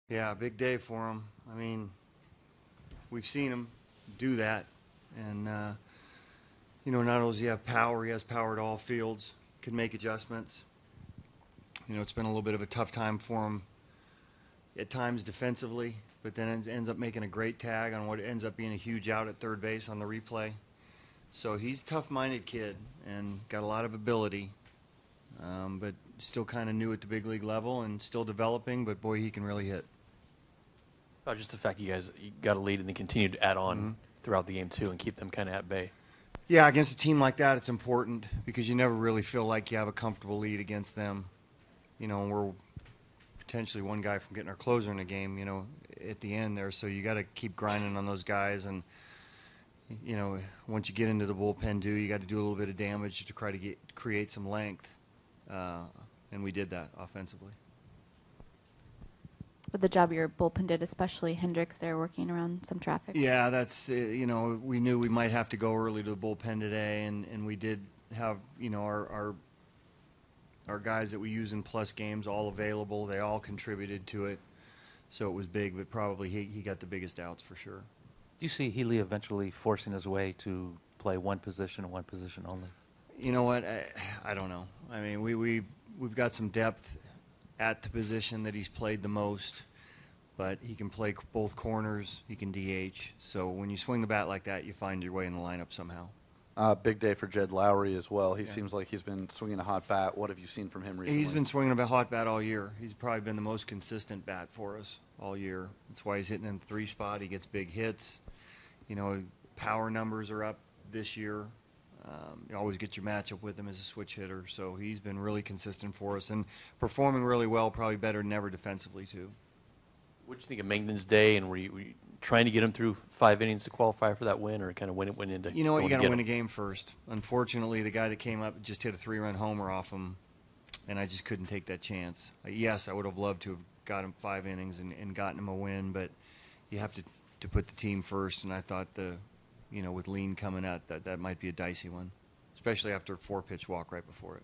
Yeah, big day for him. I mean, we've seen him do that. And, not only does he have power, he has power at all fields, can make adjustments. It's been a little bit of a tough time for him at times defensively, but then it ends up making a great tag on what ends up being a huge out at third base on the replay. So he's a tough-minded kid and got a lot of ability, but still kind of new at the big league level and still developing, but boy, he can really hit. Oh, just the fact you got a lead and then continue to add on throughout the game too and keep them kind of at bay. Yeah, against a team like that, it's important because you never really feel like you have a comfortable lead against them. And we're potentially one guy from getting our closer in the game, at the end there. So you got to keep grinding on those guys. And, once you get into the bullpen, you got to do a little bit of damage to try to create some length. And we did that offensively. With the job your bullpen did, especially Hendricks there working around some traffic. Yeah, that's, we knew we might have to go early to the bullpen today, and we did have, our guys that we use in plus games all available. They all contributed to it, so it was big, but probably he got the biggest outs for sure. Do you see Healy eventually forcing his way to play one position and one position only? You know what? I don't know. I mean, we've got some depth at the position that he's played the most, but he can play both corners. He can DH. So when you swing the bat like that, you find your way in the lineup somehow. Big day for Jed Lowrie as well. He seems like he's been swinging a hot bat. What have you seen from him recently? He's been swinging a hot bat all year. He's probably been the most consistent bat for us all year. That's why he's hitting in the 3 spot. He gets big hits. Power numbers are up this year. You always get your matchup with him as a switch hitter. So he's been really consistent for us and performing really well, probably better than ever defensively too. What did you think of Maintenance Day, and were you trying to get him through 5 innings to qualify for that win, or kind of went into? You know what? You got to win a game first. Unfortunately, the guy that came up just hit a 3-run homer off him, and I just couldn't take that chance. Yes, I would have loved to have got him 5 innings and gotten him a win, but you have to put the team first, and I thought with Lean coming out, that might be a dicey one, especially after a 4-pitch walk right before it.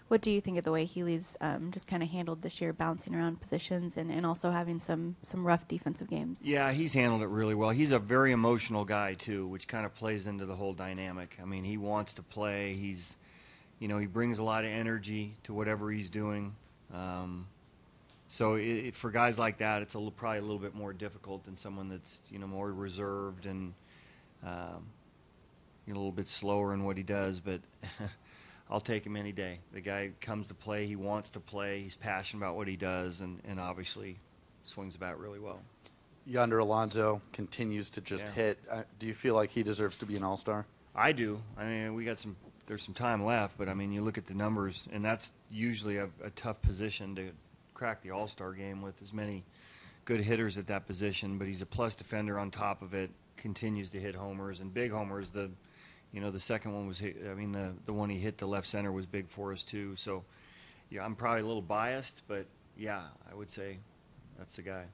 What do you think of the way Healy's just kind of handled this year, bouncing around positions and also having some rough defensive games? Yeah, he's handled it really well. He's a very emotional guy, too, which kind of plays into the whole dynamic. I mean, he wants to play. He's, he brings a lot of energy to whatever he's doing. So for guys like that, it's probably a little bit more difficult than someone that's, more reserved and a little bit slower in what he does, but I'll take him any day. The guy comes to play, he wants to play, he's passionate about what he does, and obviously swings the bat really well. Yonder Alonso continues to just hit. Do you feel like he deserves to be an all-star? I do. I mean, there's some time left, but I mean, you look at the numbers, and that's usually a tough position to crack the all-star game with as many good hitters at that position, but he's a plus defender on top of it, continues to hit homers, and big homers. The second one was hit. I mean, the one he hit to left center was big for us too. So, yeah, I'm probably a little biased, but yeah, I would say that's the guy.